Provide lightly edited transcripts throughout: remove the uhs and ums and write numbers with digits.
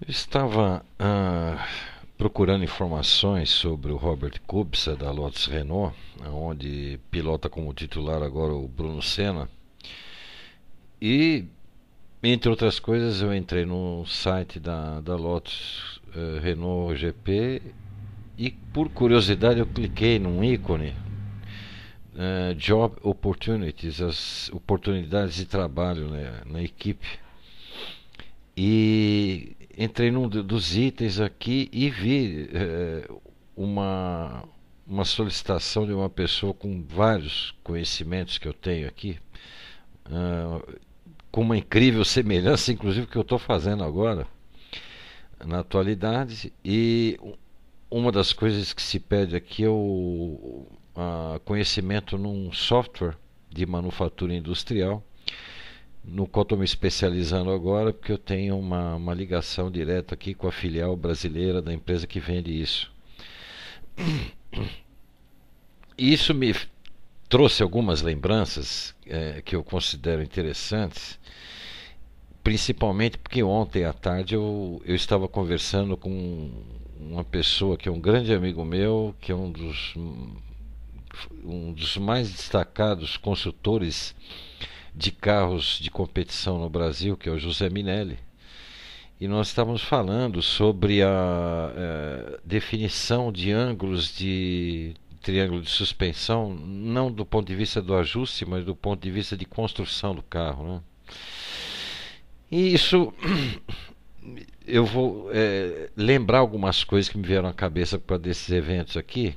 Eu estava procurando informações sobre o Robert Kubica da Lotus Renault, onde pilota como titular agora o Bruno Senna. E, entre outras coisas, eu entrei no site da Lotus Renault GP e, por curiosidade, eu cliquei num ícone, Job Opportunities, as oportunidades de trabalho, né, na equipe. E entrei num dos itens aqui e vi uma, uma solicitação de uma pessoa com vários conhecimentos que eu tenho aqui, uh, com uma incrível semelhança, inclusive, que eu estou fazendo agora, na atualidade. E uma das coisas que se pede aqui é o conhecimento num software de manufatura industrial, no qual estou me especializando agora, porque eu tenho uma ligação direta aqui com a filial brasileira da empresa que vende isso. E isso me trouxe algumas lembranças que eu considero interessantes, principalmente porque ontem à tarde eu estava conversando com uma pessoa que é um grande amigo meu, que é um dos mais destacados consultores de carros de competição no Brasil, que é o José Minelli. E nós estávamos falando sobre a definição de ângulos de triângulo de suspensão, não do ponto de vista do ajuste, mas do ponto de vista de construção do carro, né? E isso eu vou lembrar algumas coisas que me vieram à cabeça para desses eventos aqui,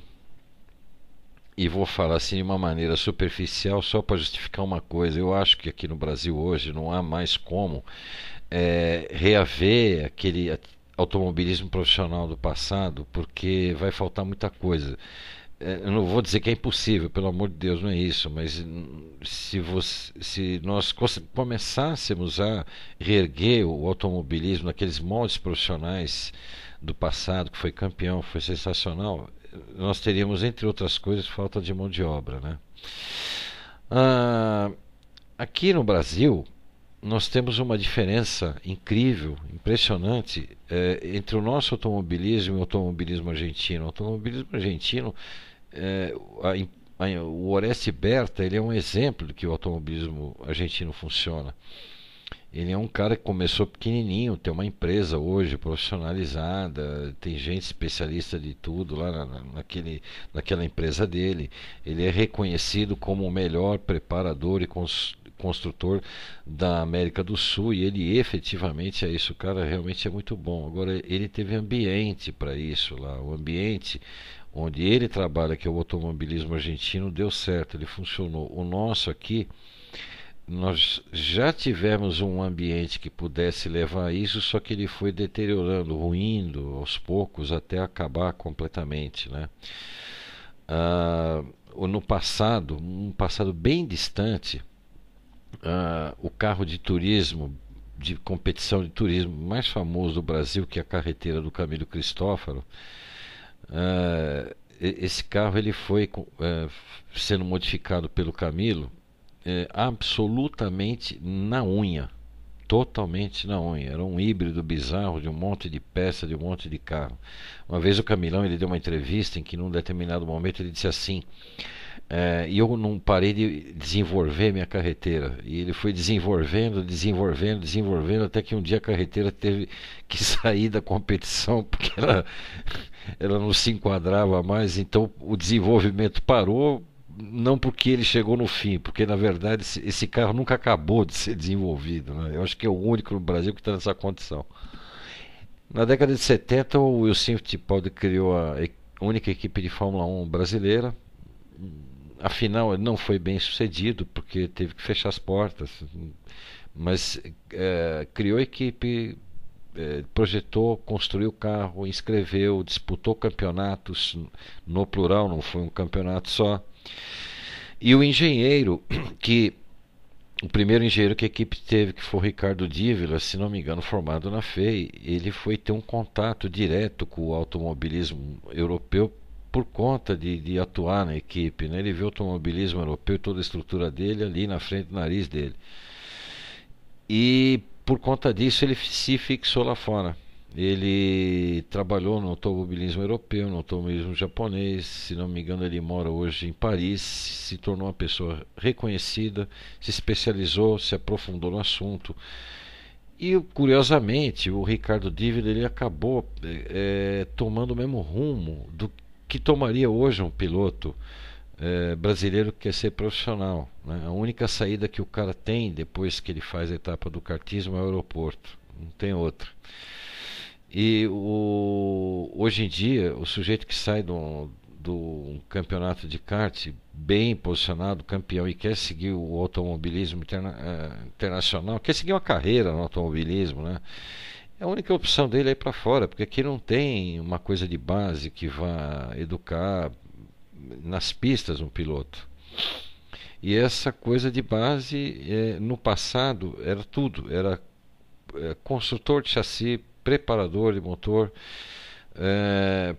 e vou falar assim de uma maneira superficial só para justificar uma coisa. Eu acho que aqui no Brasil hoje não há mais como reaver aquele automobilismo profissional do passado, porque vai faltar muita coisa. Eu não vou dizer que é impossível, pelo amor de Deus, não é isso, mas se nós começássemos a reerguer o automobilismo naqueles moldes profissionais do passado, que foi campeão, foi sensacional, nós teríamos, entre outras coisas, falta de mão de obra, né? Ah, aqui no Brasil, nós temos uma diferença incrível, impressionante, entre o nosso automobilismo e o automobilismo argentino. O automobilismo argentino, é, o Oreste Berta, ele é um exemplo de que o automobilismo argentino funciona. Ele é um cara que começou pequenininho, tem uma empresa hoje profissionalizada, tem gente especialista de tudo lá naquela empresa dele. Ele é reconhecido como o melhor preparador e construtor da América do Sul, e ele efetivamente é isso. O cara realmente é muito bom. Agora, ele teve ambiente para isso lá. O ambiente onde ele trabalha, que é o automobilismo argentino, deu certo, ele funcionou. O nosso aqui, nós já tivemos um ambiente que pudesse levar a isso, só que ele foi deteriorando, ruindo aos poucos até acabar completamente, né? No passado, um passado bem distante, o carro de turismo, de competição de turismo mais famoso do Brasil, que é a carreteira do Camilo Cristófaro, esse carro ele foi sendo modificado pelo Camilo absolutamente na unha, totalmente na unha. Era um híbrido bizarro de um monte de peça, de um monte de carro. Uma vez o Camilão, ele deu uma entrevista em que num determinado momento ele disse assim: e eu não parei de desenvolver minha carreteira. E ele foi desenvolvendo, desenvolvendo, desenvolvendo, até que um dia a carreteira teve que sair da competição porque ela não se enquadrava mais. Então o desenvolvimento parou, não porque ele chegou no fim, porque na verdade esse carro nunca acabou de ser desenvolvido, né? Eu acho que é o único no Brasil que está nessa condição. Na década de 70, o Wilson Fittipaldi criou a única equipe de Fórmula 1 brasileira. Afinal, ele não foi bem sucedido porque teve que fechar as portas, mas criou a equipe, projetou, construiu o carro, inscreveu, disputou campeonatos no plural, não foi um campeonato só. E o engenheiro que o primeiro engenheiro que a equipe teve, que foi o Ricardo Dívila, se não me engano, formado na FEI, ele foi ter um contato direto com o automobilismo europeu por conta de atuar na equipe, né? Ele viu o automobilismo europeu e toda a estrutura dele ali na frente do nariz dele. E por conta disso ele se fixou lá fora. Ele trabalhou no automobilismo europeu, no automobilismo japonês, se não me engano ele mora hoje em Paris, se tornou uma pessoa reconhecida, se especializou, se aprofundou no assunto. E curiosamente o Ricardo Dívila ele acabou tomando o mesmo rumo do que tomaria hoje um piloto brasileiro que quer ser profissional, né? A única saída que o cara tem depois que ele faz a etapa do kartismo é o aeroporto, não tem outra. Hoje em dia, o sujeito que sai do um campeonato de kart bem posicionado, campeão, e quer seguir o automobilismo internacional, quer seguir uma carreira no automobilismo, né? A única opção dele é ir para fora, porque aqui não tem uma coisa de base que vá educar nas pistas um piloto. E essa coisa de base, no passado, era tudo. Era construtor de chassi, preparador de motor,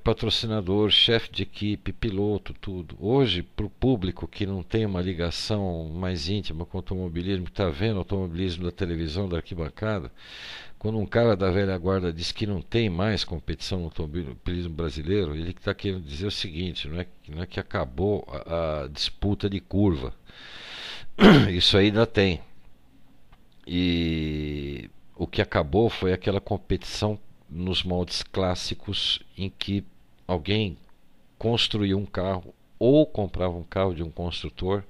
patrocinador, chefe de equipe, piloto, tudo. Hoje, para o público que não tem uma ligação mais íntima com o automobilismo, que está vendo o automobilismo da televisão, da arquibancada, quando um cara da velha guarda diz que não tem mais competição no automobilismo brasileiro, ele está querendo dizer o seguinte: não é que acabou a disputa de curva. Isso ainda tem. E o que acabou foi aquela competição nos moldes clássicos em que alguém construía um carro ou comprava um carro de um construtor,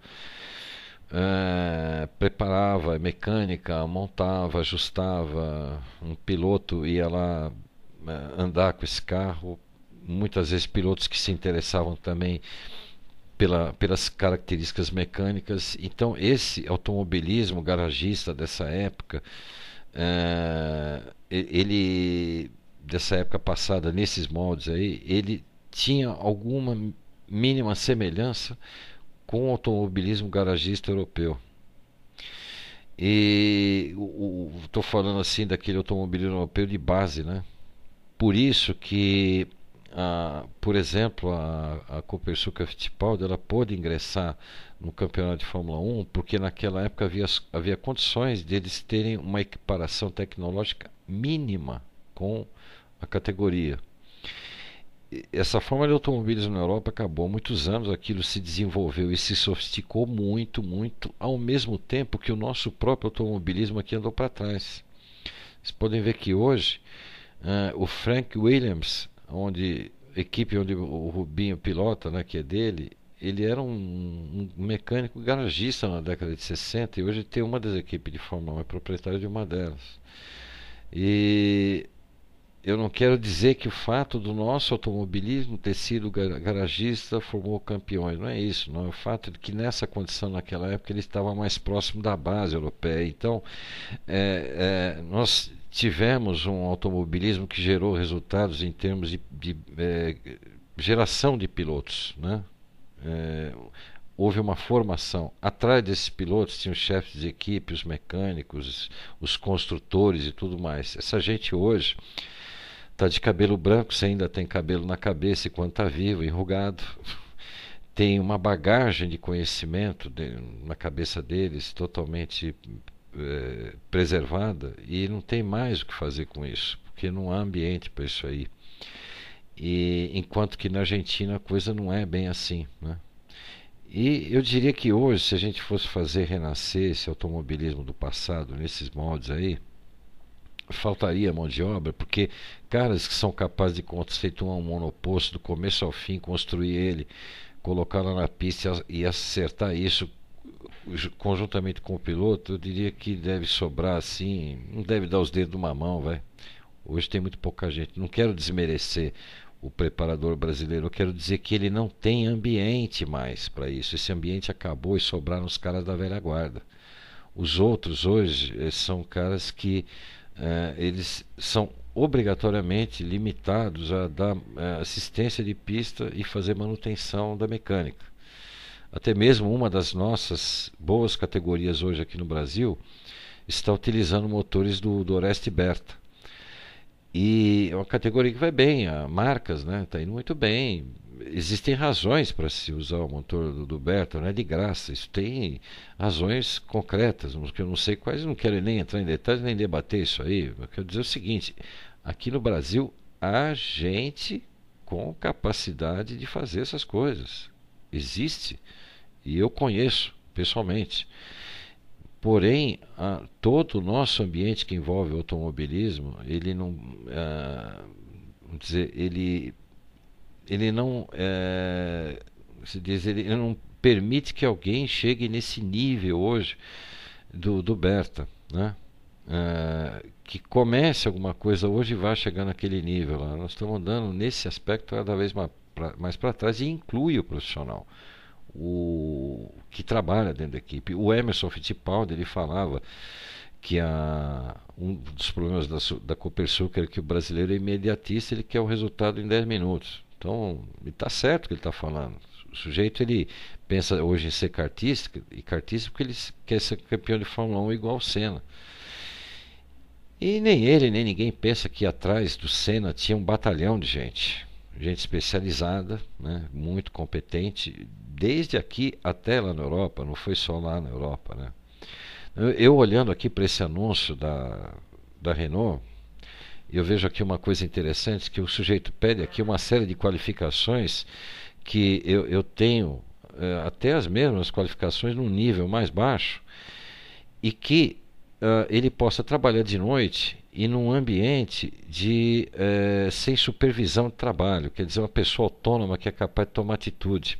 preparava mecânica, montava, ajustava, um piloto ia lá andar com esse carro, muitas vezes pilotos que se interessavam também pelas características mecânicas. Então esse automobilismo garagista dessa época, ele dessa época passada, nesses moldes aí, ele tinha alguma mínima semelhança com o automobilismo garagista europeu. E estou falando assim daquele automobilismo europeu de base, né? Por isso que, por exemplo, a Copersucar Fittipaldi ela pôde ingressar no campeonato de Fórmula 1, porque naquela época havia condições deles terem uma equiparação tecnológica mínima com a categoria. Essa forma de automobilismo na Europa acabou há muitos anos, aquilo se desenvolveu e se sofisticou muito, muito, ao mesmo tempo que o nosso próprio automobilismo aqui andou para trás. Vocês podem ver que hoje o Frank Williams, equipe onde o Rubinho pilota, né, que é dele, ele era um mecânico garagista na década de 60 e hoje tem uma das equipes de Fórmula 1, é proprietário de uma delas. E eu não quero dizer que o fato do nosso automobilismo ter sido garagista formou campeões, não é isso, não é o fato de que nessa condição naquela época ele estava mais próximo da base europeia. Então nós tivemos um automobilismo que gerou resultados em termos de geração de pilotos, né? Houve uma formação. Atrás desses pilotos tinham os chefes de equipe, os mecânicos, os construtores e tudo mais. Essa gente hoje está de cabelo branco, se ainda tem cabelo na cabeça e quando está vivo, enrugado. Tem uma bagagem de conhecimento na cabeça deles totalmente preservada e não tem mais o que fazer com isso, porque não há ambiente para isso aí. E enquanto que na Argentina a coisa não é bem assim, né? E eu diria que hoje, se a gente fosse fazer renascer esse automobilismo do passado nesses moldes aí, faltaria mão de obra, porque caras que são capazes de conceituar um monoposto do começo ao fim, construir ele, colocar lá na pista e acertar isso conjuntamente com o piloto, eu diria que deve sobrar assim, não deve dar os dedos de uma mão, vai. Hoje tem muito pouca gente. Não quero desmerecer o preparador brasileiro, eu quero dizer que ele não tem ambiente mais para isso. Esse ambiente acabou e sobraram os caras da velha guarda. Os outros hoje são caras que eles são obrigatoriamente limitados a dar assistência de pista e fazer manutenção da mecânica. Até mesmo uma das nossas boas categorias hoje aqui no Brasil está utilizando motores do Oreste Berta. E é uma categoria que vai bem, a marcas, né? Está indo muito bem. Existem razões para se usar o motor do Berta, não é de graça. Isso tem razões concretas, que eu não sei quais, não quero nem entrar em detalhes nem debater isso aí. Eu quero dizer o seguinte: Aqui no Brasil, há gente com capacidade de fazer essas coisas. Existe. E eu conheço pessoalmente. Porém, todo o nosso ambiente que envolve o automobilismo, ele não, vamos dizer, ele não, se diz, ele não permite que alguém chegue nesse nível hoje do Berta, né? Que comece alguma coisa hoje e vá chegar naquele nível lá. Nós estamos andando nesse aspecto cada vez mais para trás e inclui o profissional, o que trabalha dentro da equipe. O Emerson Fittipaldi, ele falava que um dos problemas da Copersucar era que o brasileiro é imediatista, ele quer o resultado em 10 minutos. Então, está certo o que ele está falando. O sujeito, ele pensa hoje em ser kartista, e kartista porque ele quer ser campeão de Fórmula 1 igual o Senna. E nem ele, nem ninguém pensa que atrás do Senna tinha um batalhão de gente. Gente especializada, né, muito competente, desde aqui até lá na Europa, não foi só lá na Europa, né? Eu olhando aqui para esse anúncio da Renault, eu vejo aqui uma coisa interessante, que o sujeito pede aqui uma série de qualificações que eu tenho, até as mesmas qualificações num nível mais baixo, e que ele possa trabalhar de noite e num ambiente sem supervisão de trabalho, quer dizer, uma pessoa autônoma que é capaz de tomar atitude.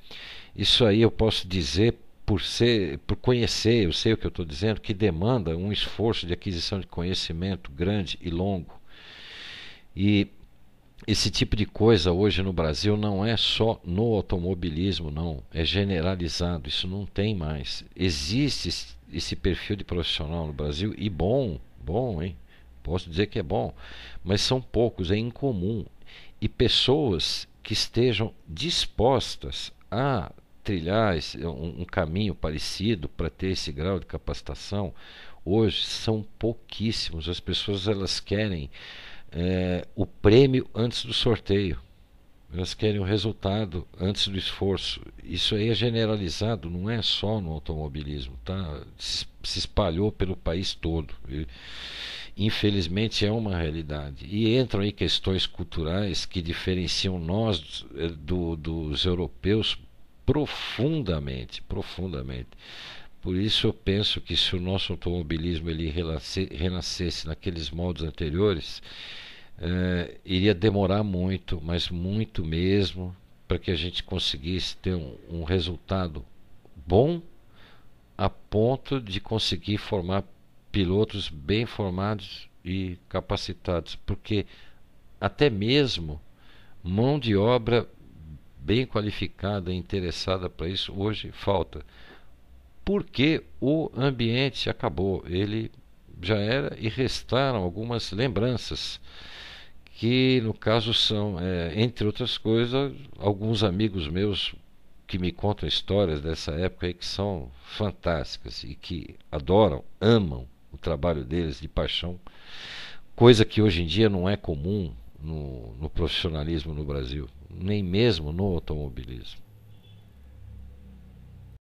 Isso aí eu posso dizer por conhecer, eu sei o que eu estou dizendo, que demanda um esforço de aquisição de conhecimento grande e longo. E esse tipo de coisa hoje no Brasil não é só no automobilismo, não, é generalizado, isso não tem mais. Existe esse perfil de profissional no Brasil, e bom, hein? Posso dizer que é bom, mas são poucos, é incomum. E pessoas que estejam dispostas a trilhar um caminho parecido para ter esse grau de capacitação, hoje são pouquíssimos. As pessoas, elas querem o prêmio antes do sorteio. Elas querem o resultado antes do esforço. Isso aí é generalizado, não é só no automobilismo, tá? Se espalhou pelo país todo. E, infelizmente é uma realidade. E entram aí questões culturais que diferenciam nós dos europeus profundamente, profundamente. Por isso eu penso que se o nosso automobilismo ele renascesse naqueles moldes anteriores, iria demorar muito, mas muito mesmo, para que a gente conseguisse ter um resultado bom a ponto de conseguir formar pilotos bem formados e capacitados, porque até mesmo mão de obra bem qualificada e interessada para isso hoje falta, porque o ambiente acabou, ele já era, e restaram algumas lembranças que no caso são, entre outras coisas, alguns amigos meus que me contam histórias dessa época aí que são fantásticas e que adoram, amam o trabalho deles de paixão, coisa que hoje em dia não é comum no profissionalismo no Brasil, nem mesmo no automobilismo.